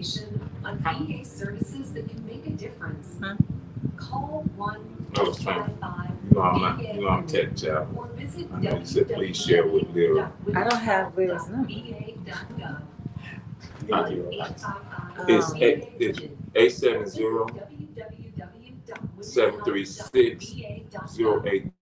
information on VA services that can make a difference. Call 1-855. I'm tech job. I know you said please share with Lyra. I don't have Lyra's number. It's 870-736-08.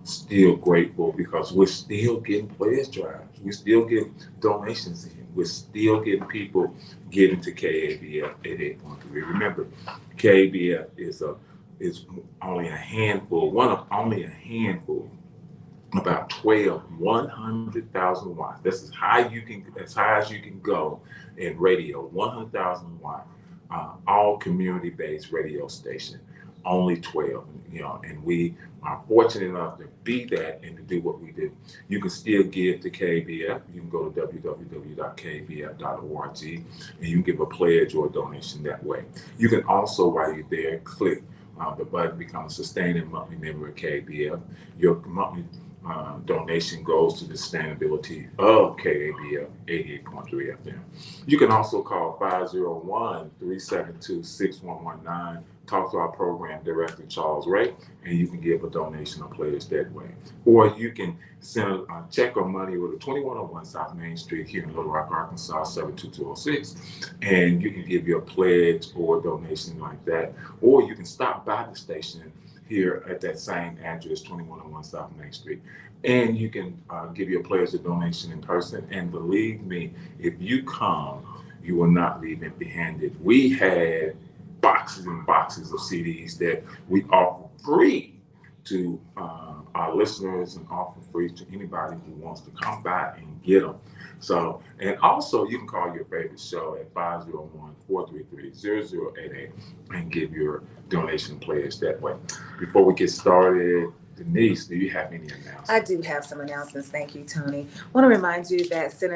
Still grateful because we're still getting pledge drives. We're still getting donations in. We're still getting people giving to KABF 88.3. Remember, KABF is only a handful, one of only a handful, about 12, 100,000 watts. That's as high as you can go in radio. 100,000 watt, all community-based radio station. Only 12, and we are fortunate enough to be that and to do what we do. You can still give to KBF. You can go to www.kbf.org and you can give a pledge or a donation that way. You can also, while you're there, click the button, become a sustaining monthly member of KBF. Your monthly donation goes to the sustainability of KABF 88.3 FM. You can also call 501-372-6119. Talk to our program director, Charles Ray, and you can give a donation or pledge that way. Or you can send a check or money with a 2101 South Main Street here in Little Rock, Arkansas, 72206, and you can give your pledge or donation like that. Or you can stop by the station here at that same address, 2101 South Main Street. And you can give your pledge a donation in person. And believe me, if you come, you will not leave empty-handed. We had boxes and boxes of CDs that we offer free to our listeners and offer free to anybody who wants to come by and get them. So, and also you can call your favorite show at 501-433-0088 and give your donation pledge that way. Before we get started, Denise, do you have any announcements? I do have some announcements. Thank you, Tony. I want to remind you that State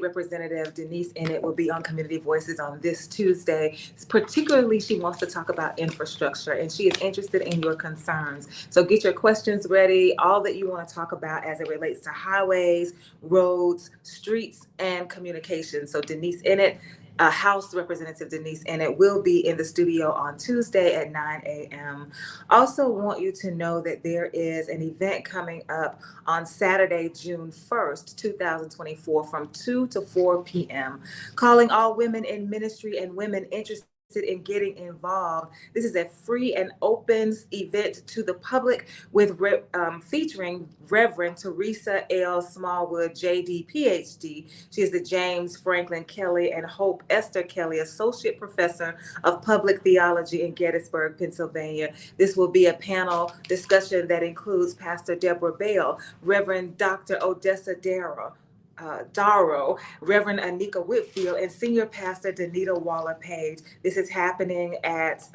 Representative Denise Ennett will be on Community Voices on this Tuesday. Particularly, she wants to talk about infrastructure, and she is interested in your concerns. So get your questions ready, all that you want to talk about as it relates to highways, roads, streets, and communications. So Denise Ennett, House Representative Denise Ennett will be in the studio on Tuesday at 9 a.m. Also want you to know that there is an event coming up on Saturday, June 1st, 2024 from 2 to 4 p.m. Calling all women in ministry and women interested in getting involved. This is a free and open event to the public with featuring Reverend Teresa L. Smallwood, JD, PhD. She is the James Franklin Kelly and Hope Esther Kelly Associate Professor of Public Theology in Gettysburg, Pennsylvania. This will be a panel discussion that includes Pastor Deborah Bell, Reverend Dr. Odessa Darrow, Reverend Anika Whitfield, and Senior Pastor Danita Waller-Page. This is happening at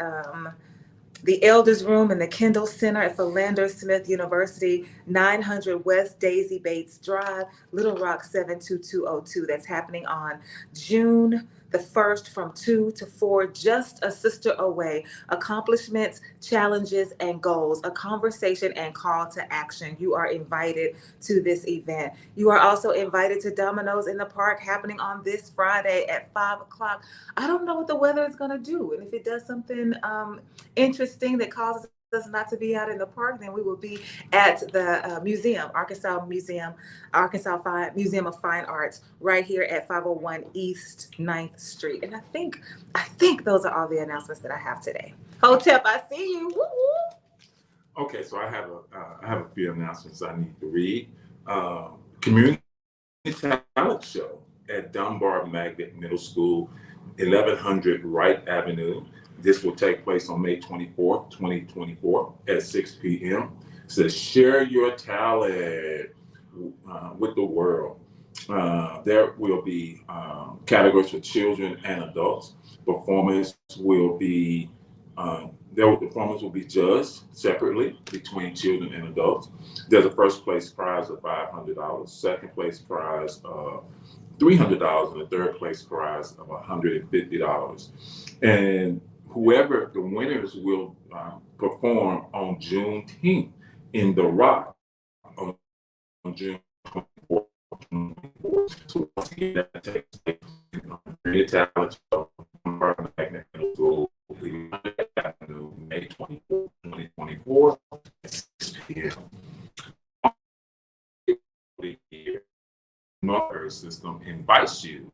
the Elders Room in the Kendall Center at Philander Smith University, 900 West Daisy Bates Drive, Little Rock 72202. That's happening on June the 1st from 2 to 4, just a sister away. Accomplishments, challenges, and goals, a conversation and call to action. You are invited to this event. You are also invited to Domino's in the Park happening on this Friday at 5 o'clock. I don't know what the weather is going to do. And if it does something interesting that causes us not to be out in the park, then we will be at the museum, Arkansas Museum of Fine Arts, right here at 501 East 9th Street. And I think those are all the announcements that I have today. Hotep, I see you. Woo-woo. Okay, so I have a few announcements I need to read. Community Talent Show at Dunbar Magnet Middle School, 1100 Wright Avenue. This will take place on May 24th, 2024 at 6 p.m. It says, share your talent with the world. There will be categories for children and adults. Performance will be judged separately between children and adults. There's a first place prize of $500, second place prize of $300, and a third place prize of $150. And whoever the winners will perform on Juneteenth in the Rock on June 24th. So once again, that takes place in Talent Show, Magnet Middle School, May 24th, 2024, at 6 p.m. North System invites you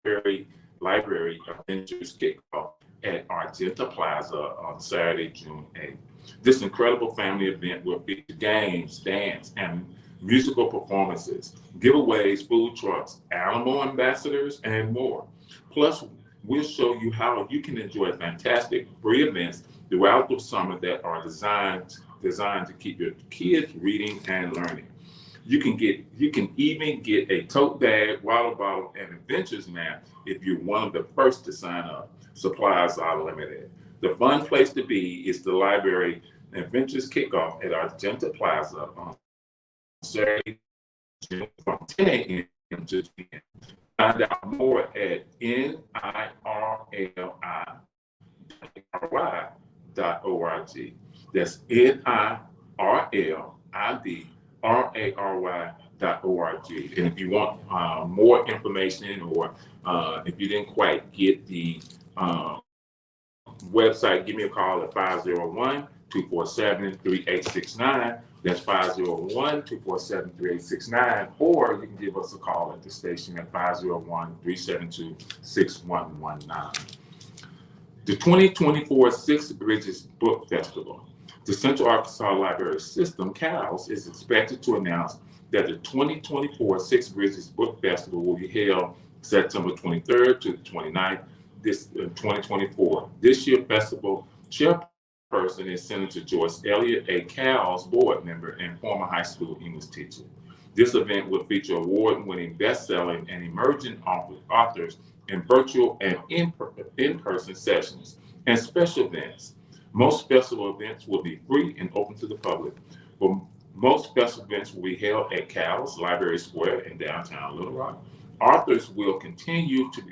to Library Adventures Kickoff at Argenta Plaza on Saturday, June 8th. This incredible family event will feature games, dance, and musical performances, giveaways, food trucks, animal ambassadors, and more. Plus, we'll show you how you can enjoy fantastic free events throughout the summer that are designed to keep your kids reading and learning. You can even get a tote bag, water bottle, and adventures map if you're one of the first to sign up. Supplies are limited. The fun place to be is the Library Adventures Kickoff at Argenta Plaza on Saturday from 10 a.m. to 10 a.m. Find out more at nirlry.org. That's nirlidrary.org. And if you want more information, or if you didn't quite get the website, give me a call at 501-247-3869. That's 501-247-3869. Or you can give us a call at the station at 501-372-6119. The 2024 Six Bridges Book Festival. The Central Arkansas Library System, CALS, is expected to announce that the 2024 Six Bridges Book Festival will be held September 23rd to the 29th, 2024. This year's festival chairperson is Senator Joyce Elliott, a CALS board member and former high school English teacher. This event will feature award-winning, best-selling, and emerging authors in virtual and in-person sessions and special events. Most festival events will be free and open to the public. But most festival events will be held at CALS Library Square in downtown Little Rock. Authors will continue to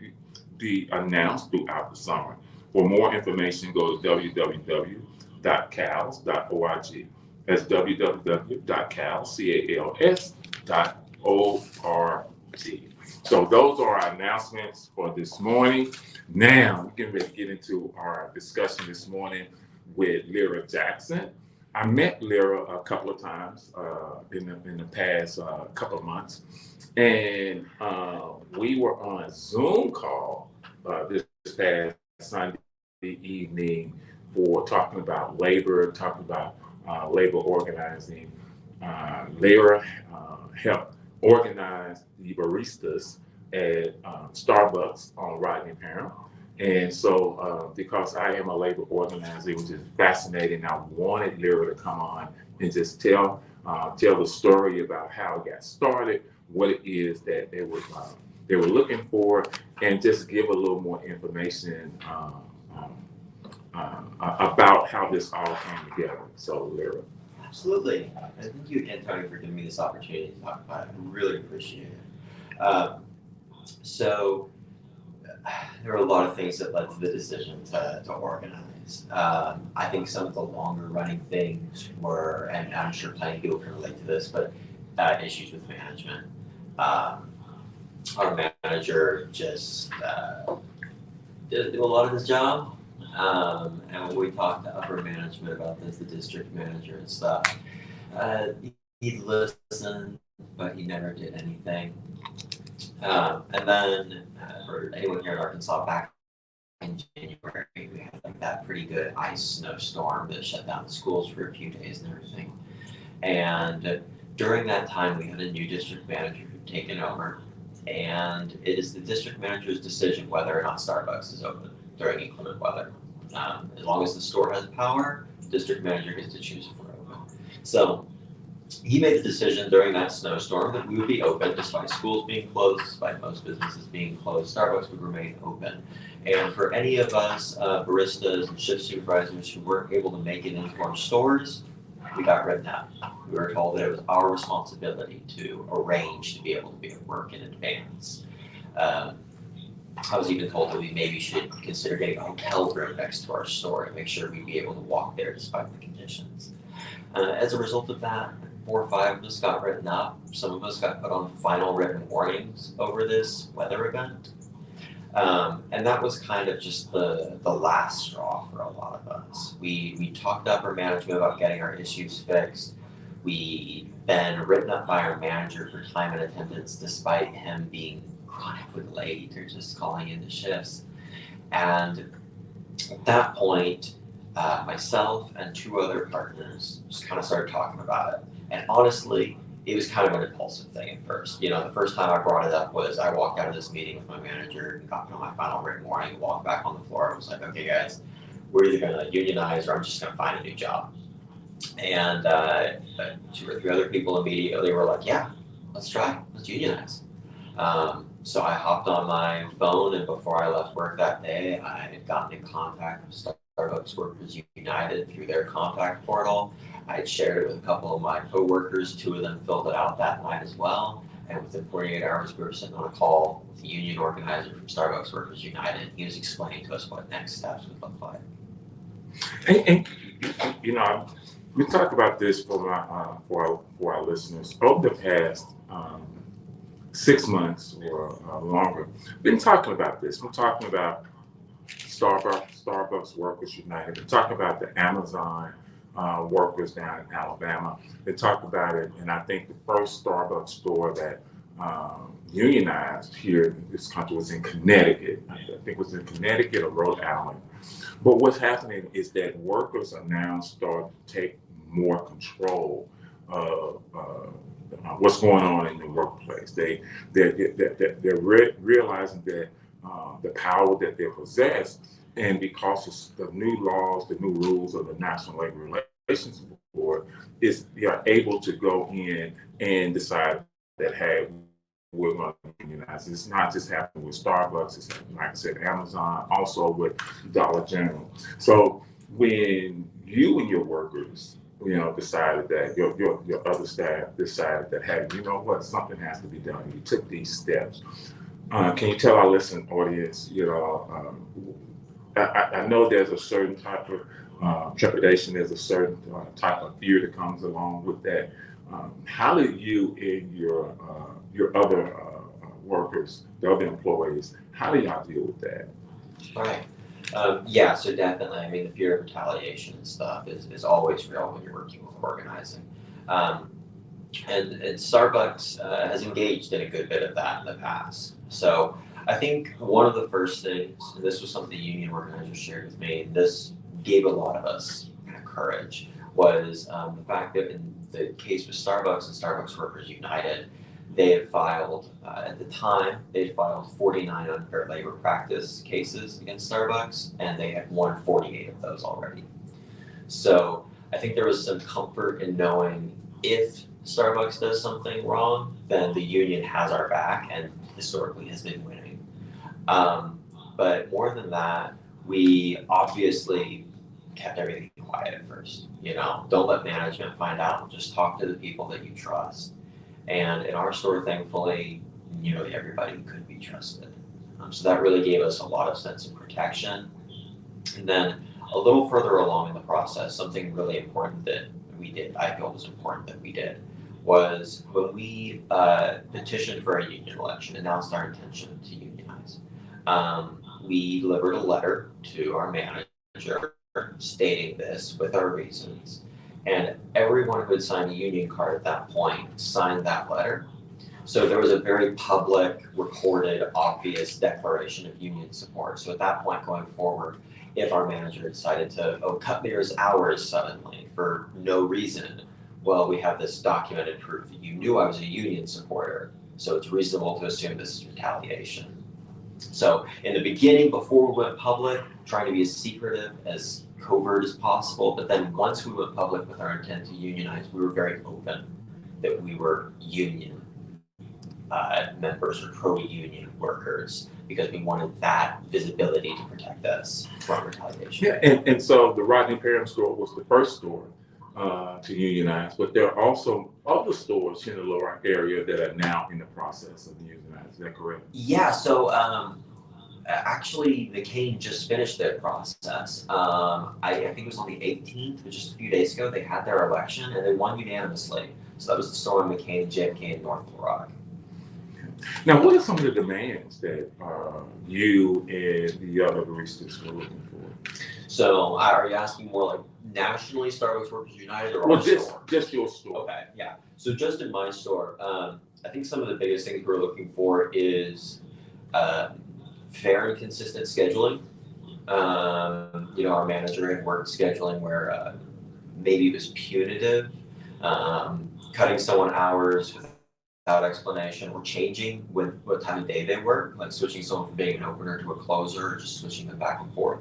be announced throughout the summer. For more information, go to www.cals.org. That's www.cals.org. So those are our announcements for this morning. Now, we're getting ready to get into our discussion this morning with Lyra Jackson. I met Lyra a couple of times in the past couple of months, and we were on a Zoom call this past Sunday evening for talking about labor, talking about labor organizing. Lyra helped organize the baristas at Starbucks on Rodney Parham. And so because I am a labor organizer, it was just fascinating. I wanted Lyra to come on and just tell the story about how it got started, what it is that they were looking for, and just give a little more information about how this all came together. So, Lyra. Absolutely. Thank you again, Tony, for giving me this opportunity to talk about it. I really appreciate it. So there were a lot of things that led to the decision to organize. I think some of the longer running things were, and I'm sure plenty of people can relate to this, but issues with management. Our manager just didn't do a lot of his job. And when we talked to upper management about this, the district manager and stuff, he'd listen, but he never did anything. And then for anyone here in Arkansas, back in January, we had like that pretty good ice snowstorm that shut down the schools for a few days and everything. And during that time, we had a new district manager who'd taken over, and it is the district manager's decision whether or not Starbucks is open during inclement weather. As long as the store has power, district manager gets to choose if we're open. So he made the decision during that snowstorm that we would be open despite schools being closed, despite most businesses being closed. Starbucks would remain open. And for any of us baristas and shift supervisors who weren't able to make it into our stores, we got written out. We were told that it was our responsibility to arrange to be able to be at work in advance. I was even told that we maybe should consider getting a hotel room next to our store to make sure we'd be able to walk there despite the conditions. As a result of that, 4 or 5 of us got written up. Some of us got put on final written warnings over this weather event. And that was kind of just the last straw for a lot of us. We talked to upper management about getting our issues fixed. We'd been written up by our manager for time and attendance despite him being chronically late or just calling into shifts. And at that point, myself and 2 other partners just kind of started talking about it. And honestly, it was kind of an impulsive thing at first. You know, the first time I brought it up was I walked out of this meeting with my manager, got on my final written warning, walked back on the floor, and was like, okay guys, we're either gonna unionize or I'm just gonna find a new job. And 2 or 3 other people immediately were like, yeah, let's try, let's unionize. So I hopped on my phone, and before I left work that day, I had gotten in contact with Starbucks Workers United through their contact portal. I had shared it with a couple of my coworkers. 2 of them filled it out that night as well. And within 48 hours, we were sitting on a call with the union organizer from Starbucks Workers United. He was explaining to us what next steps would look like. And you know, we talk about this for our listeners over the past 6 months or longer. Been talking about this. We're talking about Starbucks Workers United. We're talking about the Amazon workers down in Alabama. They talked about it, and I think the first Starbucks store that unionized here in this country was in Connecticut. I think it was in Connecticut or Rhode Island. But what's happening is that workers are now starting to take more control of what's going on in the workplace. They're realizing that the power that they possess, and because of the new laws, the new rules of the National Labor Relations Board, is they are able to go in and decide that, hey, we're going to unionize. It's not just happening with Starbucks, it's happening, like I said, Amazon, also with Dollar General. So when you and your workers, decided that your other staff decided that, hey, you know what, something has to be done. You took these steps. Can you tell our listening audience, I know there's a certain type of trepidation, there's a certain type of fear that comes along with that. How do you and your other workers, the other employees, how do y'all deal with that? Right. Yeah, so definitely. I mean, the fear of retaliation and stuff is always real when you're working with organizing. And Starbucks has engaged in a good bit of that in the past. So I think one of the first things, and this was something the union organizers shared with me, and this gave a lot of us kind of courage, was the fact that in the case with Starbucks and Starbucks Workers United, they had filed, at the time, they filed 49 unfair labor practice cases against Starbucks, and they had won 48 of those already. So I think there was some comfort in knowing if Starbucks does something wrong, then the union has our back and historically has been winning. But more than that, we obviously kept everything quiet at first. Don't let management find out, just talk to the people that you trust. And in our store, thankfully, everybody could be trusted. So that really gave us a lot of sense of protection. And then a little further along in the process, something really important that we did, I feel was important that we did, was when we petitioned for a union election, announced our intention to unionize. We delivered a letter to our manager stating this with our reasons. And everyone who had signed a union card at that point signed that letter. So there was a very public, recorded, obvious declaration of union support. So at that point going forward, if our manager decided to cut Lyra's hours suddenly for no reason, well, we have this documented proof that you knew I was a union supporter. So it's reasonable to assume this is retaliation. So in the beginning, before we went public, trying to be as secretive, as covert as possible, but then once we went public with our intent to unionize, we were very open that we were union members or pro-union workers, because we wanted that visibility to protect us from retaliation. Yeah, and so the Rodney Parham store was the first store to unionize, but there are also other stores in the Little Rock area that are now in the process of unionizing. Is that correct? Yeah, so actually, the Cane just finished their process. I think it was on the 18th, which is a few days ago. They had their election and they won unanimously. So that was the store in McCain, JFK, and North Little Rock. Now, what are some of the demands that you and the other baristas were looking for? So, are you asking more like nationally, Starbucks Workers United, or our store? Just your store. Okay, yeah. So just in my store, I think some of the biggest things we're looking for is fair and consistent scheduling. Our manager had worked scheduling where maybe it was punitive, cutting someone hours without explanation, or changing what time of day they work, like switching someone from being an opener to a closer, or just switching them back and forth.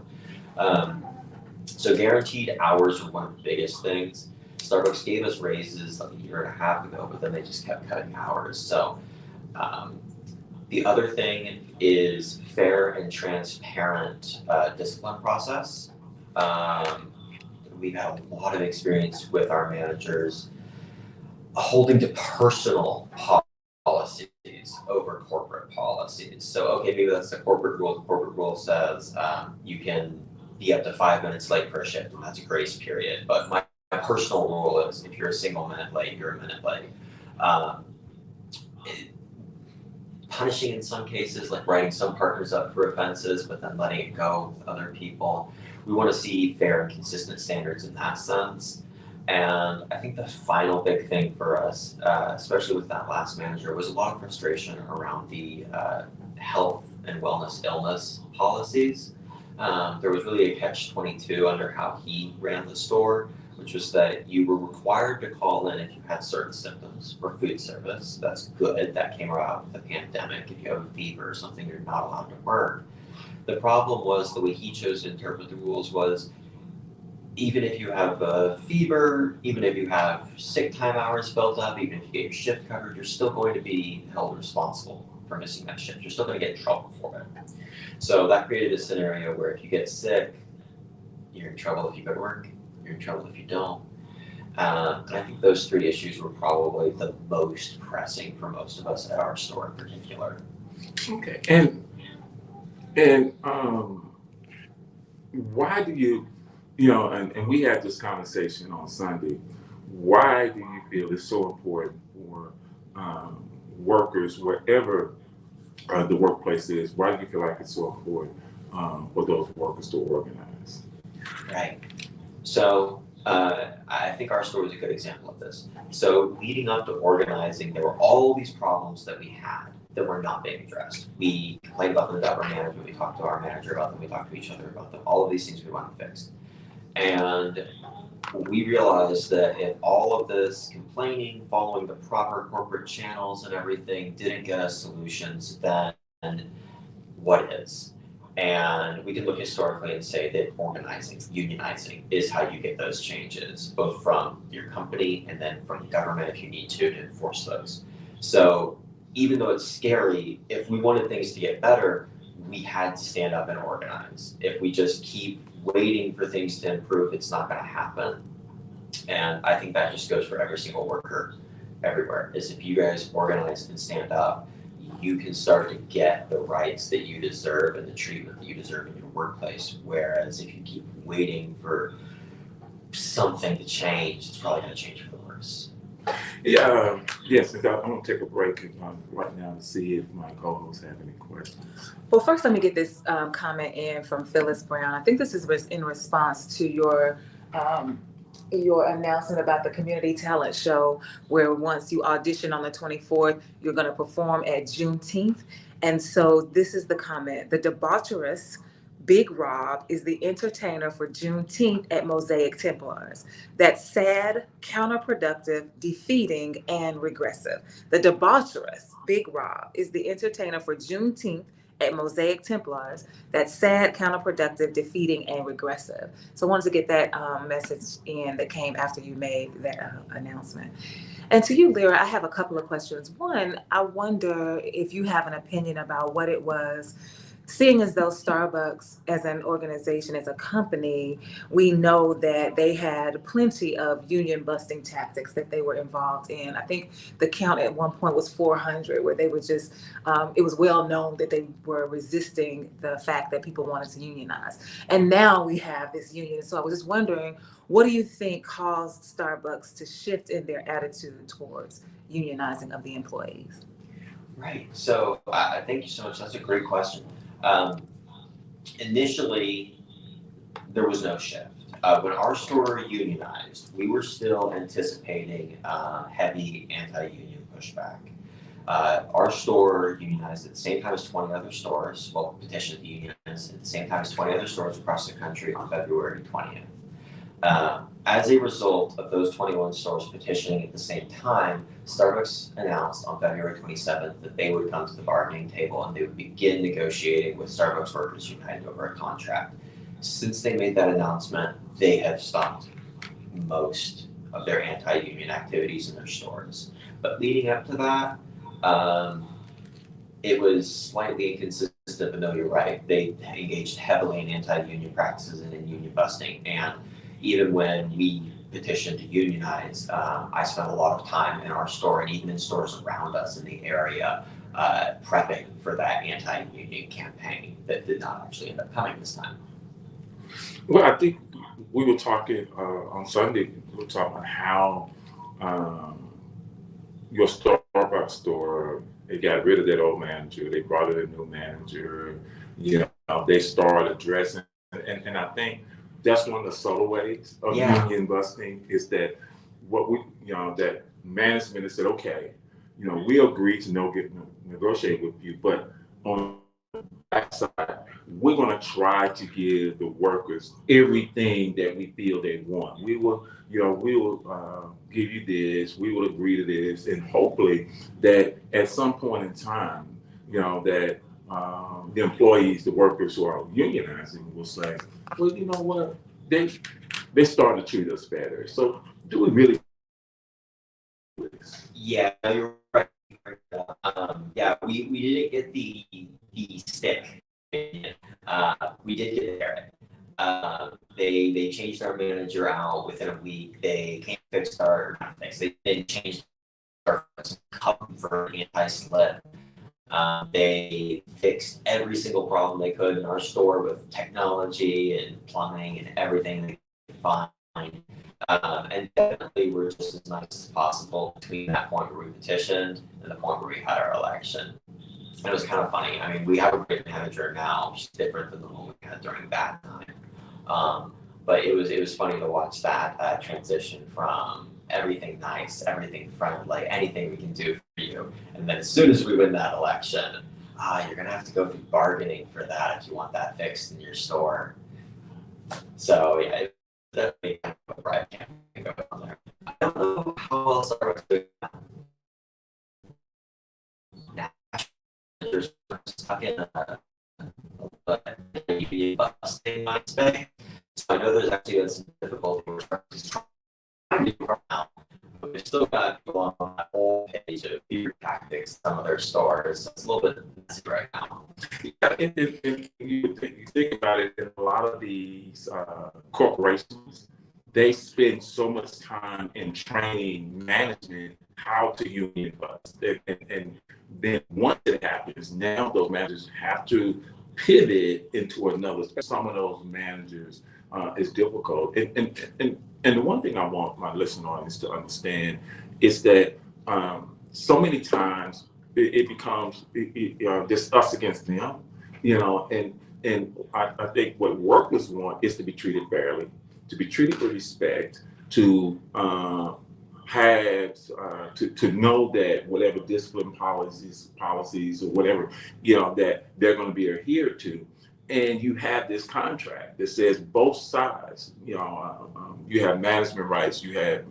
So guaranteed hours were one of the biggest things. Starbucks gave us raises like a year and a half ago, but then they just kept cutting hours. So the other thing is fair and transparent discipline process. We've had a lot of experience with our managers holding to personal policies over corporate policies. So, okay, maybe that's the corporate rule. The corporate rule says you can be up to 5 minutes late for a shift, and that's a grace period. But my personal rule is if you're a single minute late, you're a minute late. Punishing in some cases, like writing some partners up for offenses, but then letting it go with other people. We want to see fair and consistent standards in that sense. And I think the final big thing for us, especially with that last manager, was a lot of frustration around the health and wellness illness policies. There was really a catch-22 under how he ran the store, which was that you were required to call in if you had certain symptoms for food service. That's good. That came about with the pandemic. If you have a fever or something, you're not allowed to work. The problem was the way he chose to interpret the rules was even if you have a fever, even if you have sick time hours built up, even if you get your shift covered, you're still going to be held responsible for missing that shift. You're still going to get in trouble for it. So that created a scenario where if you get sick, you're in trouble if you go to work, you're in trouble if you don't. And I think those three issues were probably the most pressing for most of us at our store in particular. Okay, and why do you, and we had this conversation on Sunday, why do you feel it's so important for workers, wherever the workplace is, why do you feel like it's so important for those workers to organize? Right. So I think our store is a good example of this. So leading up to organizing, there were all these problems that we had that were not being addressed. We complained about them to our manager, we talked to our manager about them, we talked to each other about them, all of these things we want fixed. And we realized that if all of this complaining, following the proper corporate channels and everything didn't get us solutions, then what is? And we can look historically and say that organizing, unionizing is how you get those changes, both from your company and then from the government if you need to enforce those. So even though it's scary, if we wanted things to get better, we had to stand up and organize. If we just keep waiting for things to improve, it's not going to happen. And I think that just goes for every single worker everywhere, is if you guys organize and stand up, you can start to get the rights that you deserve and the treatment that you deserve in your workplace. Whereas if you keep waiting for something to change, it's probably going to change for the worse. Yeah, yes, I'm going to take a break right now to see if my co-hosts have any questions. Well, first, let me get this comment in from Phyllis Brown. I think this is in response to your announcement about the community talent show, where once you audition on the 24th, you're going to perform at Juneteenth. And so this is the comment: the debaucherous Big Rob is the entertainer for Juneteenth at Mosaic Templars. That's sad, counterproductive, defeating, and regressive. The debaucherous Big Rob is the entertainer for Juneteenth at Mosaic Templars. That's sad, counterproductive, defeating, and regressive. So I wanted to get that message in that came after you made that announcement. And to you, Lyra, I have a couple of questions. One, I wonder if you have an opinion about what it was, seeing as though Starbucks as an organization, as a company, we know that they had plenty of union busting tactics that they were involved in. I think the count at one point was 400, where they were just, it was well known that they were resisting the fact that people wanted to unionize. And now we have this union. So I was just wondering, what do you think caused Starbucks to shift in their attitude towards unionizing of the employees? Right. So thank you so much. That's a great question. Initially, there was no shift. When our store unionized, we were still anticipating heavy anti-union pushback. Our store unionized at the same time as 20 other stores, well, petitioned to unionize at the same time as 20 other stores across the country on February 20th. As a result of those 21 stores petitioning at the same time, Starbucks announced on February 27th that they would come to the bargaining table and they would begin negotiating with Starbucks Workers United over a contract. Since they made that announcement, they have stopped most of their anti-union activities in their stores. But leading up to that, it was slightly inconsistent, but no, you're right. They engaged heavily in anti-union practices and in union busting. And even when we petitioned to unionize, I spent a lot of time in our store and even in stores around us in the area prepping for that anti-union campaign that did not actually end up coming this time. Well, I think we were talking on Sunday, we were talking about how your Starbucks store, they got rid of that old manager, they brought in a new manager, they started addressing, and I think that's one of the subtle ways of union busting is that what we, that management has said, okay, we agree to negotiate with you, but on that side, we're going to try to give the workers everything that we feel they want. We will give you this, we will agree to this, and hopefully that at some point in time, that the employees, the workers who are unionizing will say, well, you know what, they started to treat us better. So do we really? Yeah, you're right. Yeah, we didn't get the stick. We did get there. They changed our manager out within a week. They came fix our things. They didn't change our cover for anti-slip. They fixed every single problem they could in our store with technology and plumbing and everything they could find. And definitely we're just as nice as possible between that point where we petitioned and the point where we had our election. It was kind of funny. I mean, we have a great manager now. She's different than the one we had during that time. But it was funny to watch that transition from everything nice, everything friendly, anything we can do for you. And then as soon as we win that election, you're gonna have to go through bargaining for that if you want that fixed in your store. So yeah, it's definitely right. I don't know how else I was doing that. There's stuck in a union busting mindset. So I know there's actually been some difficulty we're trying to do right now. But we've still got people on that whole page of fear tactics, some of their stores. So it's a little bit messy right now. Yeah, and you think about it, in a lot of these corporations, they spend so much time in training management how to union bust. And then once it happens, now those managers have to pivot into another. Some of those managers is difficult. And the one thing I want my listeners to understand is that so many times it becomes just us against them, and I think what workers want is to be treated fairly, to be treated with respect, to have to know that whatever discipline policies or whatever, that they're going to be adhered to. And you have this contract that says both sides, you have management rights, you have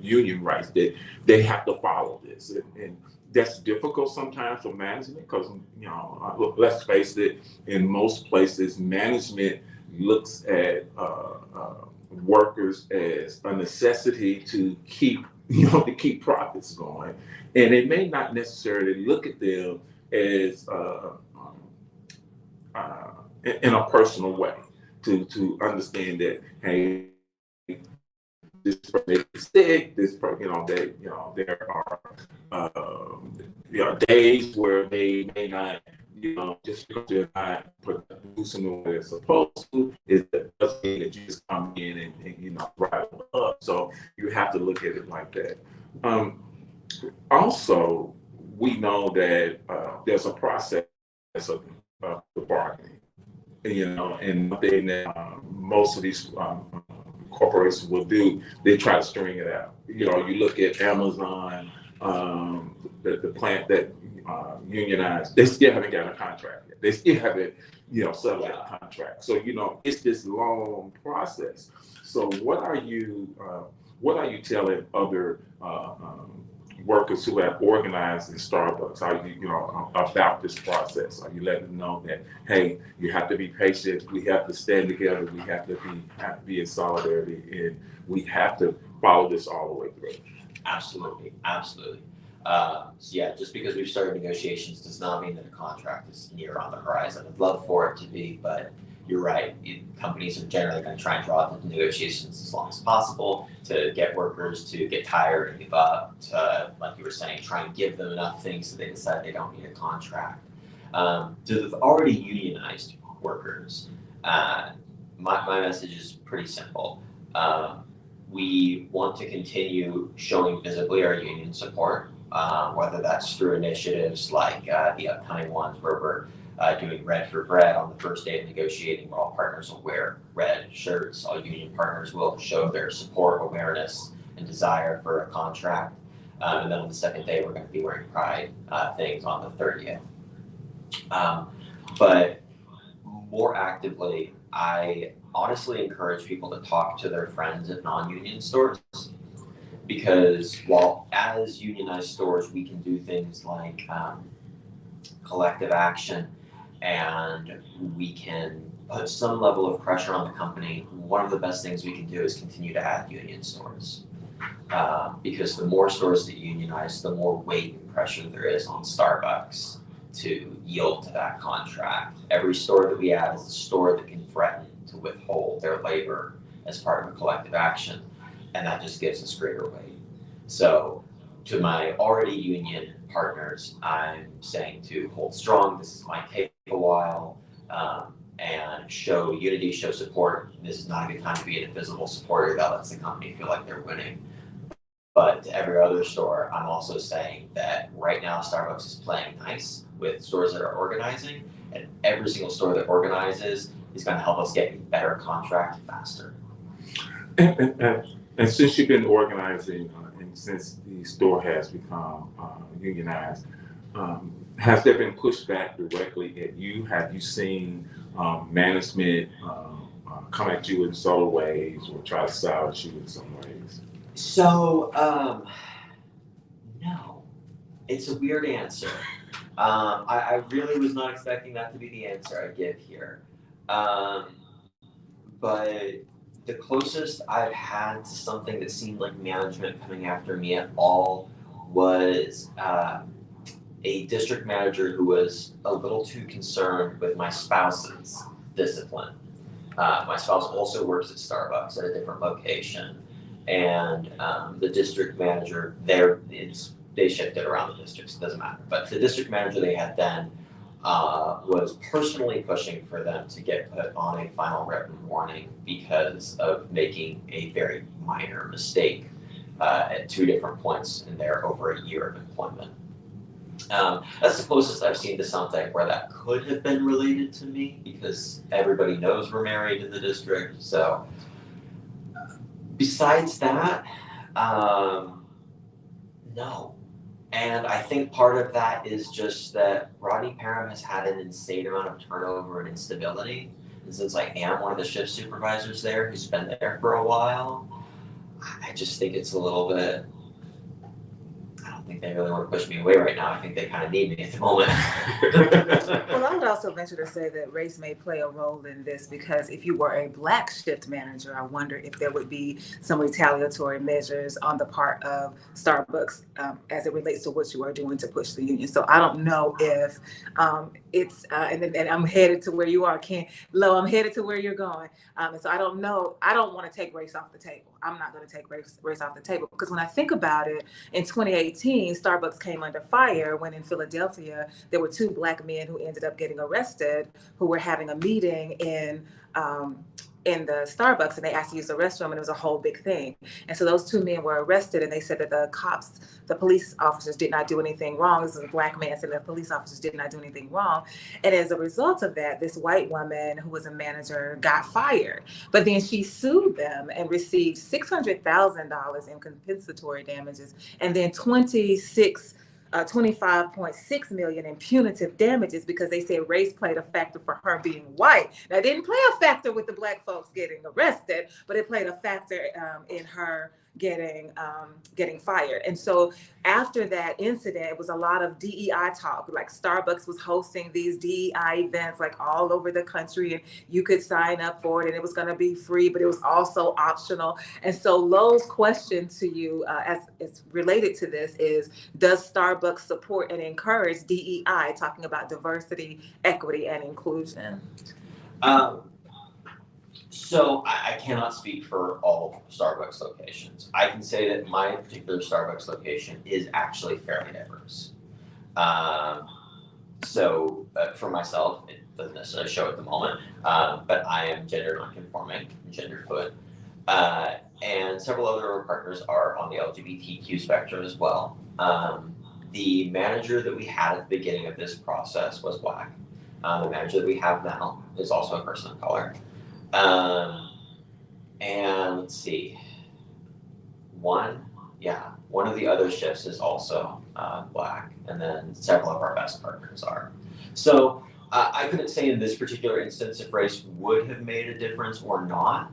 union rights, that they have to follow this. And that's difficult sometimes for management because, let's face it, in most places, management looks at workers as a necessity to keep profits going. And they may not necessarily look at them as in a personal way, to understand that, hey, this person is sick, this person, there are days where they may not, just because they're not producing the way they're supposed to, it doesn't mean that you just come in and drive them up. So you have to look at it like that. Also, we know that there's a process of the bargaining. And one thing that most of these corporations will do, they try to string it out. You look at Amazon, the plant that unionized, they still haven't got a contract yet. They still haven't, settled that contract. So, it's this long process. So what are you telling other workers who have organized in Starbucks, about this process? Are you letting them know that, hey, you have to be patient, we have to stand together, we have to be in solidarity, and we have to follow this all the way through? Absolutely. So yeah, just because we've started negotiations does not mean that a contract is near on the horizon. I'd love for it to be, but you're right. Companies are generally going to try and draw out the negotiations as long as possible to get workers to get tired and give up, to, like you were saying, try and give them enough things so they decide they don't need a contract. To the already unionized workers, my message is pretty simple. We want to continue showing visibly our union support, whether that's through initiatives like the upcoming ones where we're doing red for bread on the first day of negotiating, where all partners will wear red shirts. All union partners will show their support, awareness, and desire for a contract. And then on the second day, we're going to be wearing pride things on the 30th. But more actively, I honestly encourage people to talk to their friends at non-union stores, because while as unionized stores, we can do things like collective action, and we can put some level of pressure on the company. One of the best things we can do is continue to add union stores. Because the more stores that unionize, the more weight and pressure there is on Starbucks to yield to that contract. Every store that we add is a store that can threaten to withhold their labor as part of a collective action, and that just gives us greater weight. So to my already union partners, I'm saying to hold strong. This might take a while, and show unity, show support. This is not a good time to be an invisible supporter that lets the company feel like they're winning. But to every other store, I'm also saying that right now Starbucks is playing nice with stores that are organizing, and every single store that organizes is going to help us get a better contract faster. And since you've been organizing, and since the store has become unionized, has there been pushback directly at you? Have you seen management come at you in subtle ways or try to silence you in some ways? So, no, it's a weird answer. I really was not expecting that to be the answer I give here. But the closest I've had to something that seemed like management coming after me at all was a district manager who was a little too concerned with my spouse's discipline. My spouse also works at Starbucks at a different location, and the district manager there, they shifted around the districts, it doesn't matter. But the district manager they had then was personally pushing for them to get put on a final written warning because of making a very minor mistake at 2 different points in their over a year of employment. That's the closest I've seen to something where that could have been related to me, because everybody knows we're married in the district. So besides that, no. And I think part of that is just that Rodney Parham has had an insane amount of turnover and instability. And since I am one of the shift supervisors there who's been there for a while, I just think it's a little bit, I don't think they really want to push me away right now. I think they kind of need me at the moment. Well, I would also venture to say that race may play a role in this, because if you were a Black shift manager, I wonder if there would be some retaliatory measures on the part of Starbucks as it relates to what you are doing to push the union. So I don't know if it's, and I'm headed to where you are, I'm headed to where you're going. And so I don't know, I don't want to take race off the table. I'm not going to take race off the table, because when I think about it, in 2018, Starbucks came under fire when in Philadelphia, there were 2 Black men who ended up getting arrested, who were having a meeting in the Starbucks, and they asked to use the restroom, and it was a whole big thing. And so those 2 men were arrested, and they said that the police officers did not do anything wrong. This was a Black man saying that the police officers did not do anything wrong. And as a result of that, this white woman who was a manager got fired. But then she sued them and received $600,000 in compensatory damages, and then 25.6 million in punitive damages, because they said race played a factor for her being white. Now, it didn't play a factor with the Black folks getting arrested, but it played a factor in her getting fired. And so after that incident, it was a lot of DEI talk. Like Starbucks was hosting these DEI events like all over the country, and you could sign up for it, and it was going to be free, but it was also optional. And so Lowe's question to you as it's related to this is, does Starbucks support and encourage DEI, talking about diversity, equity, and inclusion? So I cannot speak for all Starbucks locations. I can say that my particular Starbucks location is actually fairly diverse. So for myself, it doesn't necessarily show at the moment, but I am gender nonconforming, gender fluid, and several other of our partners are on the LGBTQ spectrum as well. The manager that we had at the beginning of this process was Black. The manager that we have now is also a person of color. And let's see, one of the other shifts is also Black, and then several of our best partners are. So I couldn't say in this particular instance if race would have made a difference or not,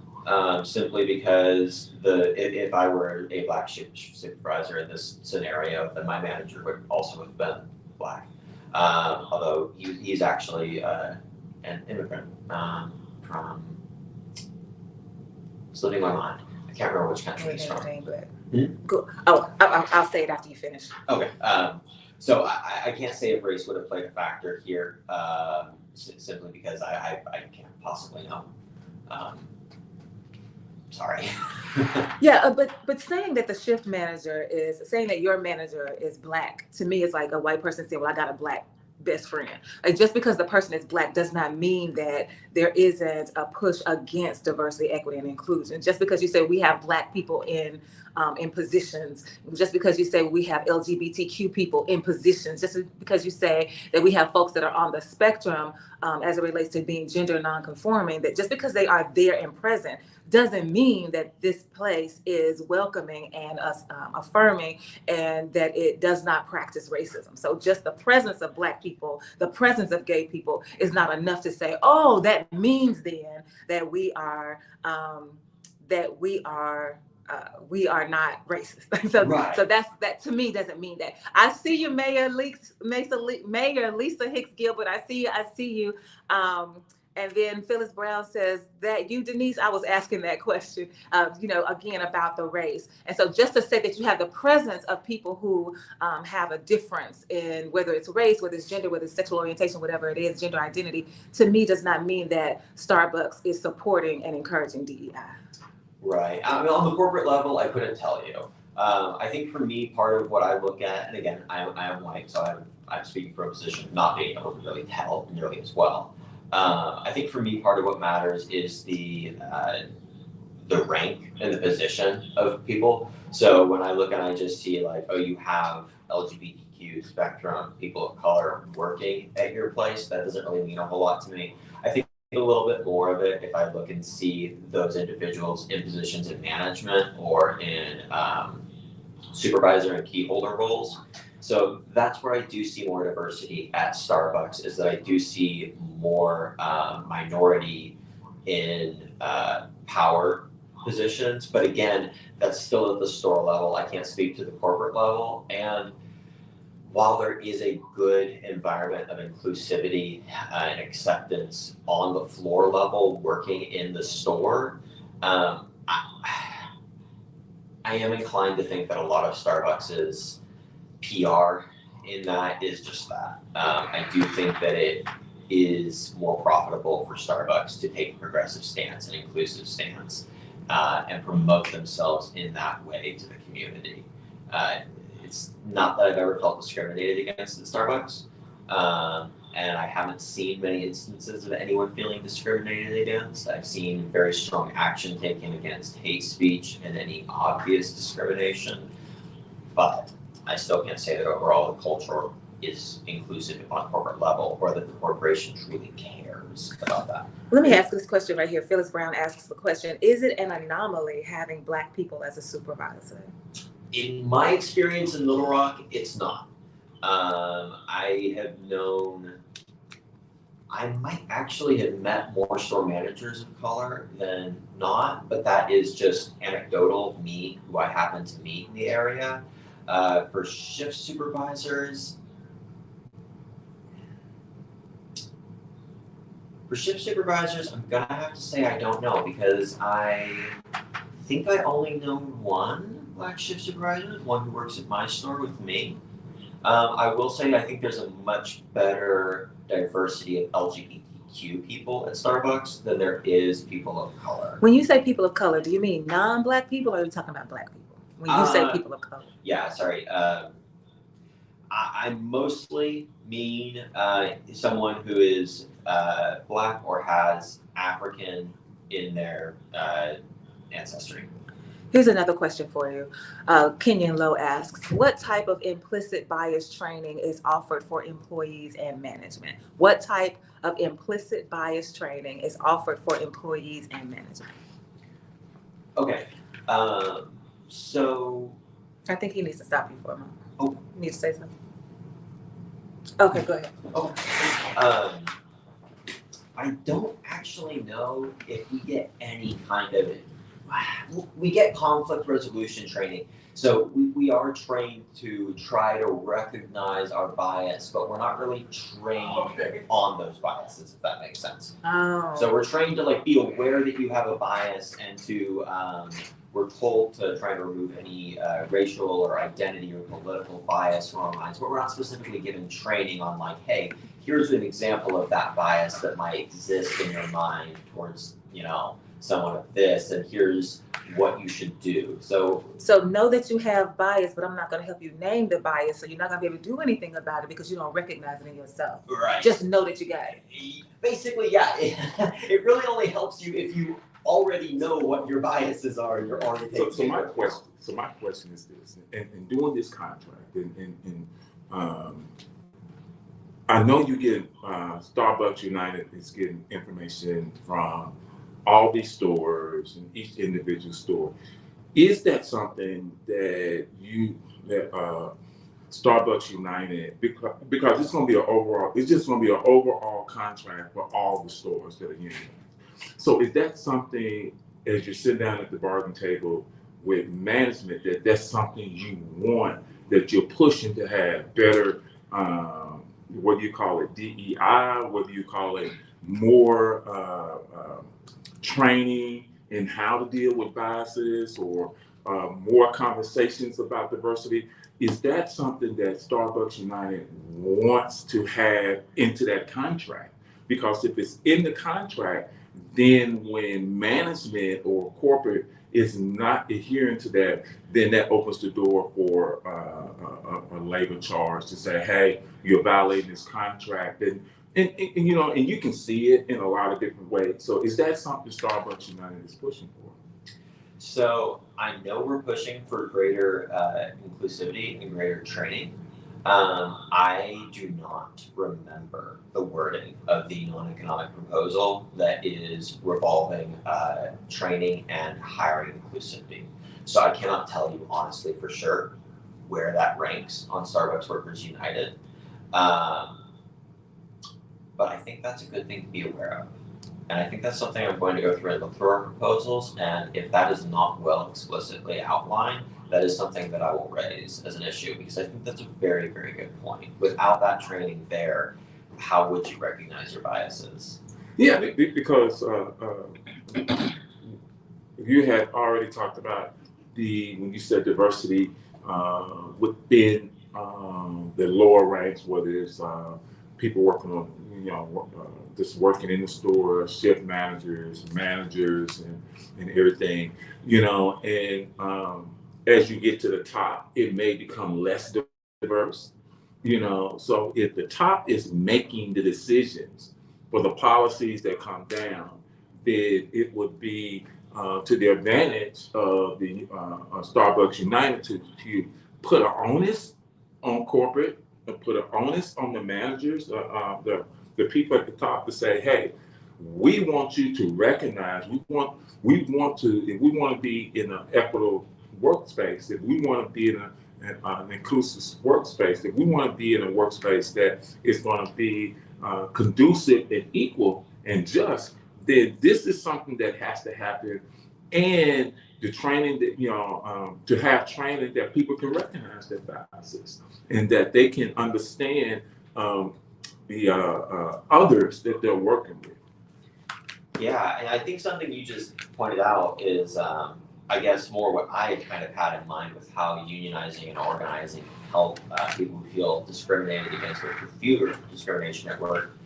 simply because if I were a Black shift supervisor in this scenario, then my manager would also have been Black. Although he's actually an immigrant from, slipping my mind. I can't remember which country he's from. Cool. Oh, I'll say it after you finish. Okay. So I can't say if race would have played a factor here, simply because I can't possibly know. Sorry. Yeah, but saying that your manager is Black, to me is like a white person saying, well, I got a Black best friend. Like, just because the person is Black does not mean that there isn't a push against diversity, equity, and inclusion. Just because you say we have Black people in positions, just because you say we have LGBTQ people in positions, just because you say that we have folks that are on the spectrum as it relates to being gender nonconforming, that just because they are there and present doesn't mean that this place is welcoming and affirming, and that it does not practice racism. So just the presence of Black people, the presence of gay people is not enough to say, oh, that means then that we are not racist. So, right. So that to me doesn't mean that. I see you, Mayor Lisa Hicks Gilbert. I see you. And then Phyllis Brown says that you, Denise, I was asking that question, again, about the race. And so just to say that you have the presence of people who have a difference in whether it's race, whether it's gender, whether it's sexual orientation, whatever it is, gender identity, to me does not mean that Starbucks is supporting and encouraging DEI. Right. I mean, on the corporate level, I couldn't tell you. I think for me, part of what I look at, and again, I am white, so I'm speaking from a position of not being able to really tell nearly as well. I think for me, part of what matters is the rank and the position of people. So when I look and I just see like, oh, you have LGBTQ spectrum, people of color working at your place, that doesn't really mean a whole lot to me. I think a little bit more of it if I look and see those individuals in positions in management or in supervisor and key holder roles. So that's where I do see more diversity at Starbucks, is that I do see more minority in power positions. But again, that's still at the store level. I can't speak to the corporate level. And while there is a good environment of inclusivity and acceptance on the floor level working in the store, I am inclined to think that a lot of Starbucks's PR in that is just that. I do think that it is more profitable for Starbucks to take a progressive stance and inclusive stance and promote themselves in that way to the community. It's not that I've ever felt discriminated against at Starbucks, and I haven't seen many instances of anyone feeling discriminated against. I've seen very strong action taken against hate speech and any obvious discrimination, but I still can't say that overall the culture is inclusive on a corporate level or that the corporation truly cares about that. Let me ask this question right here. Phyllis Brown asks the question, is it an anomaly having Black people as a supervisor? In my experience in Little Rock, it's not. I might actually have met more store managers of color than not, but that is just anecdotal, me, who I happen to meet in the area. For shift supervisors, I'm gonna have to say I don't know, because I think I only know one Black shift supervisor, one who works at my store with me. I will say I think there's a much better diversity of LGBTQ people at Starbucks than there is people of color. When you say people of color, do you mean non-Black people, or are you talking about Black people? When you say people of color. Yeah, sorry. I mostly mean someone who is Black or has African in their ancestry. Here's another question for you. Kenyon Lowe asks, what type of implicit bias training is offered for employees and management? What type of implicit bias training is offered for employees and management? Okay, so. I think he needs to stop you for a moment. Oh. You need to say something? Okay, go ahead. I don't actually know if we get any kind of, we get conflict resolution training. So we are trained to try to recognize our bias, but we're not really trained on those biases, if that makes sense. Oh. So we're trained to like be aware that you have a bias and to, we're told to try to remove any racial or identity or political bias from our minds, but we're not specifically given training on like, hey, here's an example of that bias that might exist in your mind towards, you know, someone of this, and here's what you should do. So know that you have bias, but I'm not going to help you name the bias, so you're not going to be able to do anything about it because you don't recognize it in yourself. Right. Just know that you got it. Basically, yeah. It really only helps you if you already know what your biases are and you're already taking so my question is this, and doing this contract, and I know you get Starbucks United is getting information from all these stores and each individual store. Is that something that Starbucks United, because it's going to be just going to be an overall contract for all the stores that are unionized. So is that something, as you sit down at the bargaining table with management, that's something you want, that you're pushing to have better, whether you call it DEI, whether you call it more training in how to deal with biases, or more conversations about diversity? Is that something that Starbucks United wants to have into that contract? Because if it's in the contract, then when management or corporate is not adhering to that, then that opens the door for a labor charge to say, hey, you're violating this contract. And you know, and you can see it in a lot of different ways. So is that something Starbucks United is pushing for? So I know we're pushing for greater inclusivity and greater training. I do not remember the wording of the non-economic proposal that is revolving training and hiring inclusivity. So I cannot tell you honestly for sure where that ranks on Starbucks Workers United. But I think that's a good thing to be aware of. And I think that's something I'm going to go through and look through our proposals. And if that is not well explicitly outlined, that is something that I will raise as an issue, because I think that's a very, very good point. Without that training there, how would you recognize your biases? Yeah, because you had already talked about when you said diversity within the lower ranks, whether it's people working on, just working in the store, shift managers, and everything, and as you get to the top, it may become less diverse, so if the top is making the decisions for the policies that come down, then it would be to the advantage of the Starbucks United to put an onus on corporate and put an onus on the managers, the people at the top, to say, hey, we want you to recognize, if we want to be in an equitable workspace, if we want to be in an inclusive workspace, if we want to be in a workspace that is going to be conducive and equal and just, then this is something that has to happen. And the training that, to have training that people can recognize their biases and that they can understand the others that they're working with. Yeah, and I think something you just pointed out is, I guess, more what I kind of had in mind with how unionizing and organizing help people who feel discriminated against or fear discrimination at work,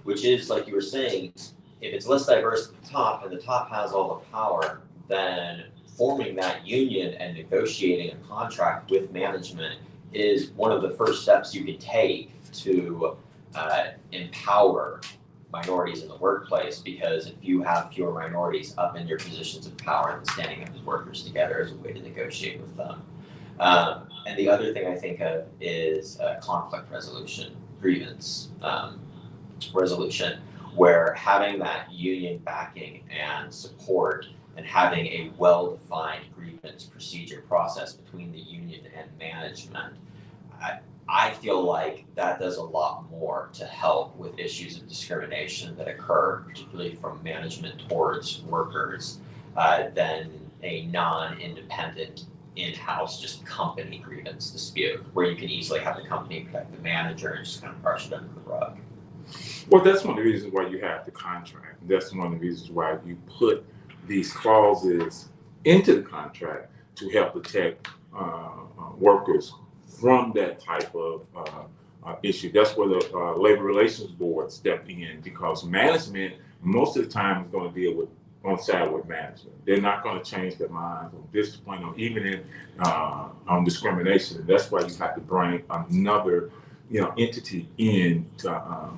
which is, like you were saying, if it's less diverse at the top and the top has all the power, then forming that union and negotiating a contract with management is one of the first steps you can take to empower minorities in the workplace, because if you have fewer minorities up in your positions of power, then standing up as workers together is a way to negotiate with them. And the other thing I think of is conflict resolution, grievance resolution, where having that union backing and support and having a well-defined grievance procedure process between the union and management, I feel like that does a lot more to help with issues of discrimination that occur, particularly from management towards workers, than a non-independent in-house just company grievance dispute, where you can easily have the company protect the manager and just kind of brush it under the rug. Well, that's one of the reasons why you have the contract. That's one of the reasons why you put these clauses into the contract to help protect workers from that type of issue. That's where the Labor Relations Board stepped in, because management most of the time is going to deal with on side with management. They're not going to change their minds on discipline or even in on discrimination. That's why you have to bring another entity in to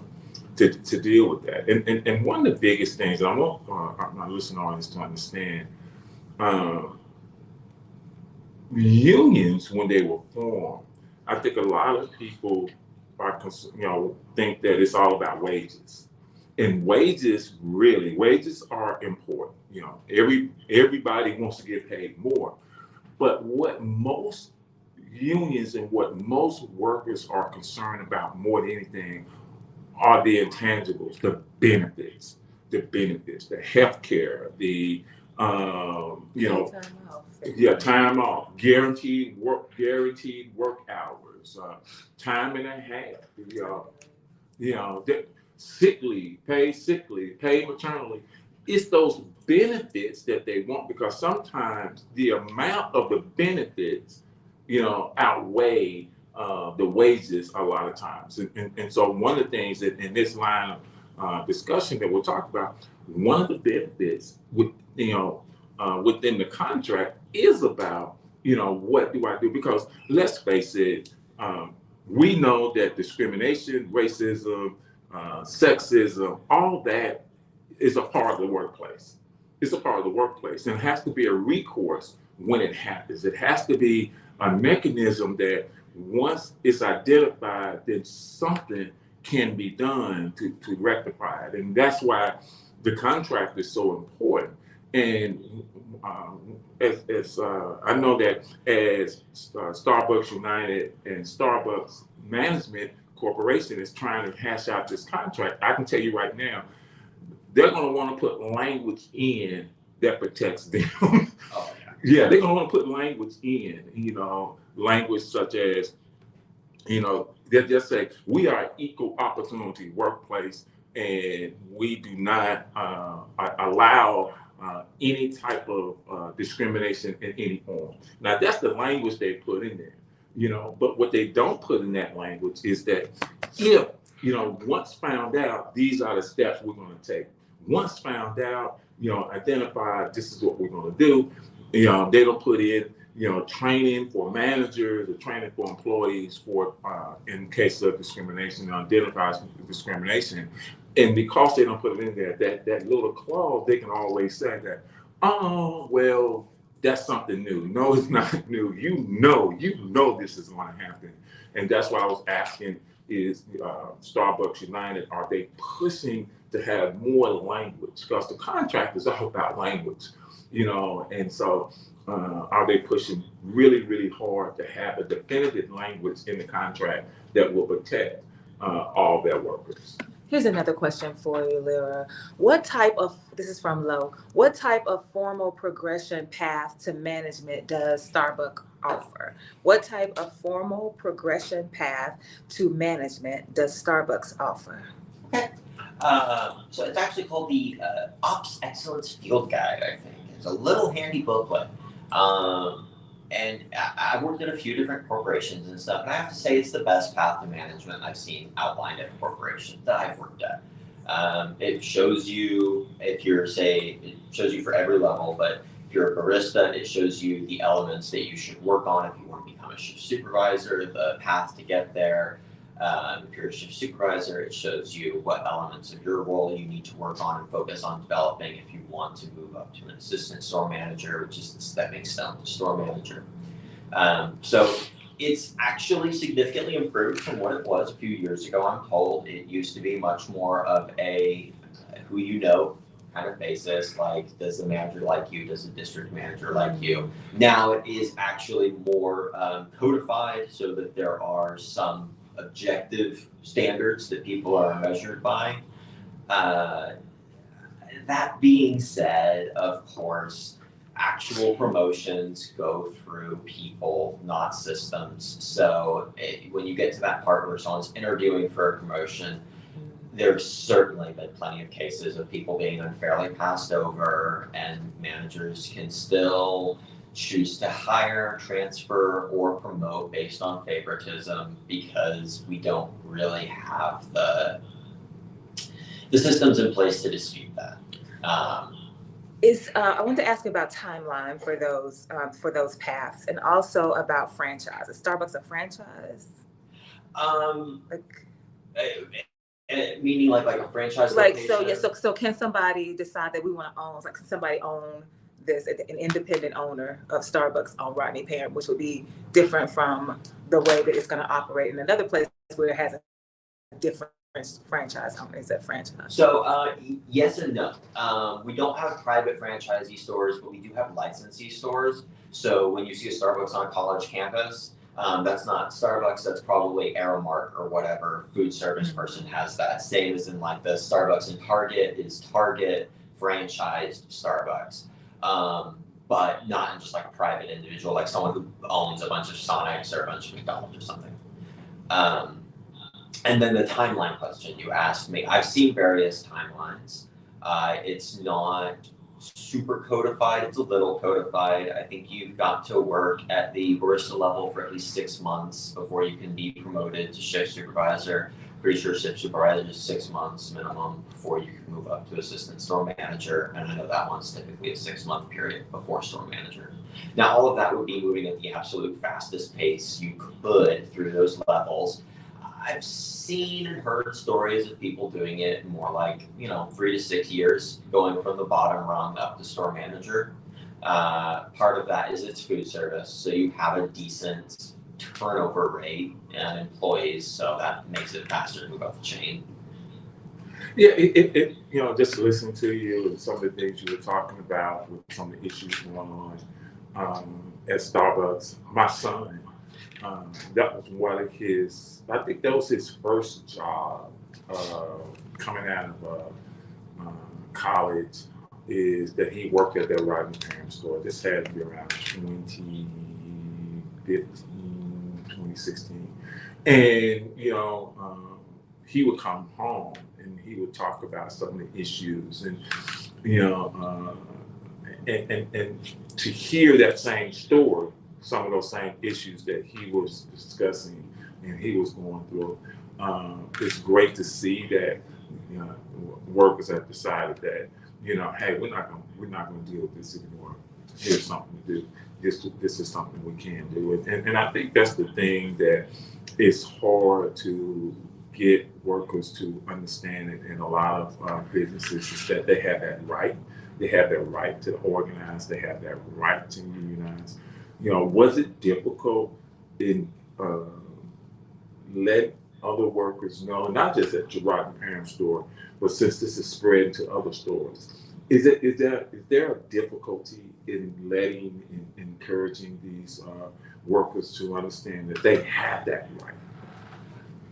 deal with that. And one of the biggest things, and I want my listening audience to understand, unions, when they were formed, I think a lot of people are think that it's all about wages. And wages are important. Everybody wants to get paid more. But what most unions and what most workers are concerned about more than anything are the intangibles, the benefits, the health care, time off, guaranteed work hours, time and a half, sick leave, paid maternity. It's those benefits that they want, because sometimes the amount of the benefits, outweigh the wages a lot of times. And so one of the things that in this line of discussion that we'll talk about, one of the benefits within the contract is about, what do I do? Because let's face it, we know that discrimination, racism, sexism, all that is a part of the workplace. It's a part of the workplace, and it has to be a recourse when it happens. It has to be a mechanism that once it's identified, then something can be done to rectify it. And that's why the contract is so important. And as I know that as Starbucks United and Starbucks Management Corporation is trying to hash out this contract, I can tell you right now, they're going to want to put language in that protects them. Oh, yeah. Yeah, they're going to want to put language in, language such as, they just say, we are an equal opportunity workplace, and we do not allow any type of discrimination in any form. Now, that's the language they put in there, but what they don't put in that language is that if, once found out, these are the steps we're going to take. Once found out, identify this is what we're going to do. They don't put in, training for managers or training for employees for in case of discrimination, identifies discrimination. And because they don't put it in there, that little clause, they can always say that, oh, well, that's something new. No, it's not new. You know this is going to happen. And that's why I was asking is Starbucks United, are they pushing to have more language? Because the contract is all about language, and so are they pushing really, really hard to have a definitive language in the contract that will protect all their workers? Here's another question for you, Lyra. This is from Lo, what type of formal progression path to management does Starbucks offer? What type of formal progression path to management does Starbucks offer? Okay. So it's actually called the Ops Excellence Field Guide, I think. It's a little handy booklet. And I've worked at a few different corporations and stuff, and I have to say it's the best path to management I've seen outlined at a corporation that I've worked at. It shows you it shows you for every level, but if you're a barista, it shows you the elements that you should work on if you want to become a shift supervisor, the path to get there. If you're a shift supervisor, it shows you what elements of your role you need to work on and focus on developing if you want to move up to an assistant store manager, which is the stepping stone to store manager. So it's actually significantly improved from what it was a few years ago. I'm told it used to be much more of a who you know kind of basis, like does the manager like you, does the district manager like you. Now it is actually more codified so that there are some objective standards that people are measured by. That being said, of course, actual promotions go through people, not systems. So when you get to that part where someone's interviewing for a promotion, there's certainly been plenty of cases of people being unfairly passed over, and managers can still choose to hire, transfer, or promote based on favoritism because we don't really have the systems in place to dispute that. I want to ask about timeline for those paths, and also about franchise. Is Starbucks a franchise? Meaning like a franchise Like location? so can somebody decide that we want to own, like, can somebody own this, an independent owner of Starbucks on Rodney Parent, which would be different from the way that it's going to operate in another place where it has a different franchise owner? Is that franchise? So yes and no. We don't have private franchisee stores, but we do have licensee stores. So when you see a Starbucks on a college campus, that's not Starbucks, that's probably Aramark or whatever food service person has that. Same as in like the Starbucks in Target is Target franchised Starbucks. But not in just like a private individual, like someone who owns a bunch of Sonics or a bunch of McDonald's or something. And then the timeline question you asked me, I've seen various timelines. It's not super codified, it's a little codified. I think you've got to work at the barista level for at least 6 months before you can be promoted to shift supervisor. Pretty sure shift supervisor is 6 months minimum before you can move up to assistant store manager. And I know that one's typically a 6-month period before store manager. Now, all of that would be moving at the absolute fastest pace you could through those levels. I've seen and heard stories of people doing it more like, 3 to 6 years, going from the bottom rung up to store manager. Part of that is it's food service, so you have a decent turnover rate and employees, so that makes it faster to move up the chain. Yeah, just listening to you and some of the things you were talking about with some of the issues going on at Starbucks. My son, that was one of his, I think that was his first job coming out of college, is that he worked at that Rodney Parent store. This had to be around 2015, 2016. And, he would come home and he would talk about some of the issues and, and to hear that same story, some of those same issues that he was discussing and he was going through. It's great to see that workers have decided that hey, we're not gonna deal with this anymore. Here's something to do. This is something we can do, and I think that's the thing that is hard to get workers to understand it in a lot of businesses, is that they have that right. They have that right to organize. They have that right to unionize. Was it difficult in let other workers know, not just at your Rodney Parent store, but since this is spread to other stores, is there a difficulty in letting and encouraging these workers to understand that they have that right?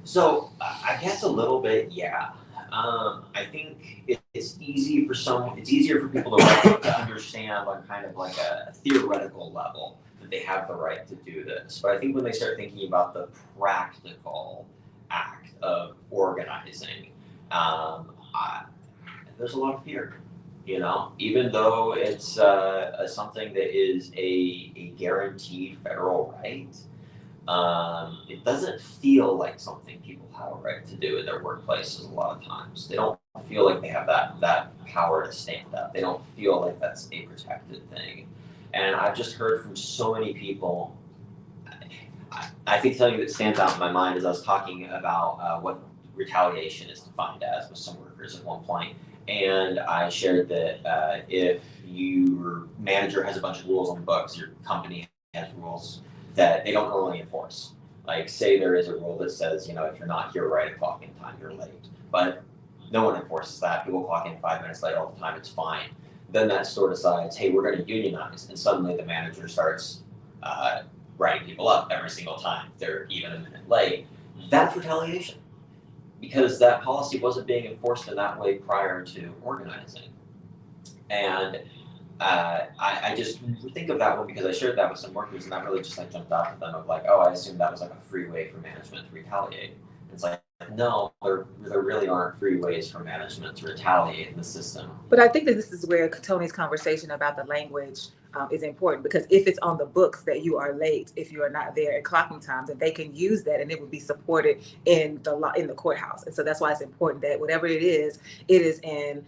So I guess a little bit, yeah. I think it's easier for people to understand on kind of like a theoretical level that they have the right to do this. But I think when they start thinking about the practical act of organizing, there's a lot of fear. Even though it's something that is a guaranteed federal right, it doesn't feel like something people have a right to do in their workplaces a lot of times. They don't feel like they have that power to stand up. They don't feel like that's a protected thing. And I've just heard from so many people, I think something that stands out in my mind is I was talking about what retaliation is defined as with some workers at one point, and I shared that if your manager has a bunch of rules on the books, your company has rules that they don't normally enforce. Like, say there is a rule that says, you know, if you're not here right at clock-in time, you're late. But no one enforces that. People clock in 5 minutes late all the time. It's fine. Then that store decides, hey, we're going to unionize, and suddenly the manager starts writing people up every single time they're even a minute late. That's retaliation, because that policy wasn't being enforced in that way prior to organizing. And I just think of that one because I shared that with some workers, and that really just like jumped out at them of like, oh, I assumed that was like a free way for management to retaliate. It's like, no, there really aren't free ways for management to retaliate in the system. But I think that this is where Tony's conversation about the language is important, because if it's on the books that you are late, if you are not there at clocking times, then they can use that and it would be supported in the courthouse. And so that's why it's important that whatever it is in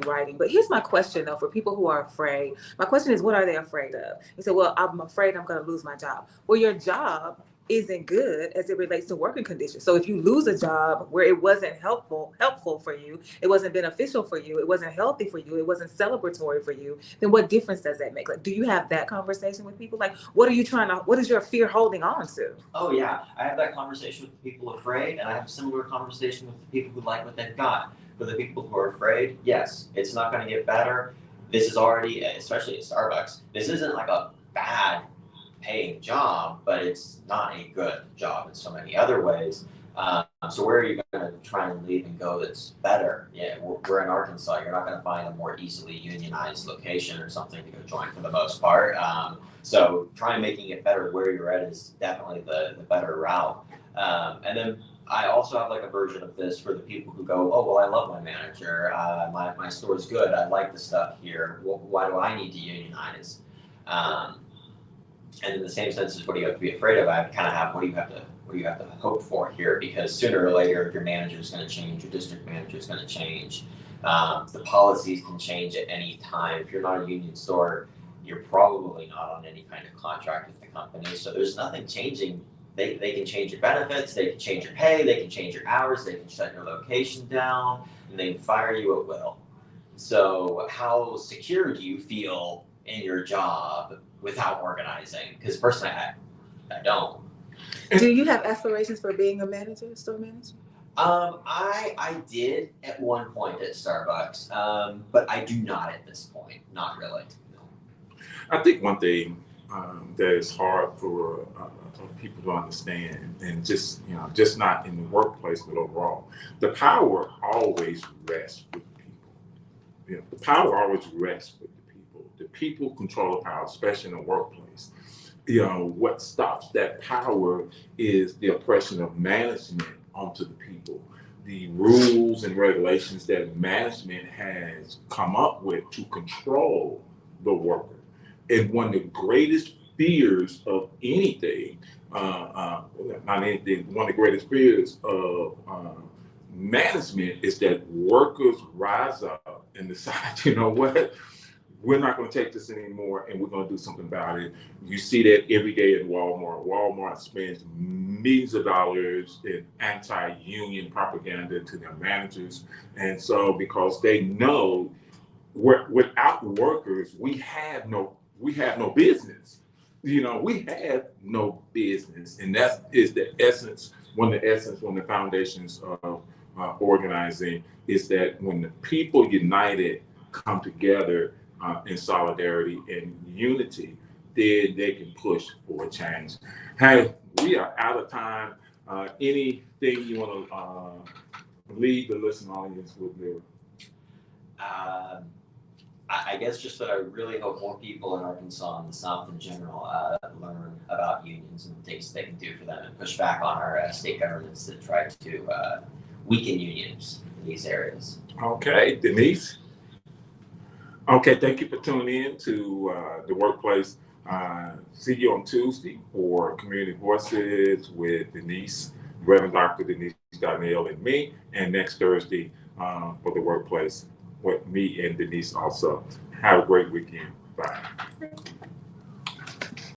writing. But here's my question though, for people who are afraid. My question is, what are they afraid of? You say, well, I'm afraid I'm going to lose my job. Well, your job isn't good as it relates to working conditions. So if you lose a job where it wasn't helpful for you, it wasn't beneficial for you, it wasn't healthy for you, it wasn't celebratory for you, then what difference does that make? Like, do you have that conversation with people? Like, what is your fear holding on to? Oh yeah, I have that conversation with the people afraid, and I have a similar conversation with the people who like what they've got. For the people who are afraid, yes, it's not going to get better. This is already, especially at Starbucks, this isn't like a bad paying job, but it's not a good job in so many other ways. So where are you going to try and leave and go that's better? Yeah, we're in Arkansas. You're not going to find a more easily unionized location or something to go join for the most part. So try making it better where you're at is definitely the better route. And then I also have like a version of this for the people who go, oh, well, I love my manager. My store's good. I like the stuff here. Well, why do I need to unionize? And in the same sense as what do you have to be afraid of, I kind of have what do you have to hope for here, because sooner or later your manager is going to change, your district manager is going to change. The policies can change at any time. If you're not a union store, you're probably not on any kind of contract with the company. So there's nothing changing. They can change your benefits, they can change your pay, they can change your hours, they can shut your location down, and they can fire you at will. So how secure do you feel in your job without organizing? Because personally, I don't. Do you have aspirations for being a manager, store manager? I did at one point at Starbucks, but I do not at this point. Not really. No. I think one thing that is hard for people to understand, and just not in the workplace, but overall, the power always rests with the people. The power always rests with the people. The people control the power, especially in the workplace. What stops that power is the oppression of management onto the people. The rules and regulations that management has come up with to control the worker. And one of the greatest fears of anything, one of the greatest fears of management is that workers rise up and decide, you know what, we're not going to take this anymore and we're going to do something about it. You see that every day at Walmart. Walmart spends millions of dollars in anti-union propaganda to their managers. And so because they know without workers, we have no business. We have no business. And that is one of the foundations of organizing, is that when the people united come together in solidarity and unity, then they can push for a change. Hey, we are out of time. Anything you want to leave the listening audience with, Lyra? I guess just that I really hope more people in Arkansas and the South in general learn about unions and things they can do for them and push back on our state governments that try to weaken unions in these areas. Okay, Denise. Okay, thank you for tuning in to The Workplace. See you on Tuesday for Community Voices with Denise, Reverend Dr. Denise Donnell and me, and next Thursday for The Workplace with me and Denise also. Have a great weekend. Bye.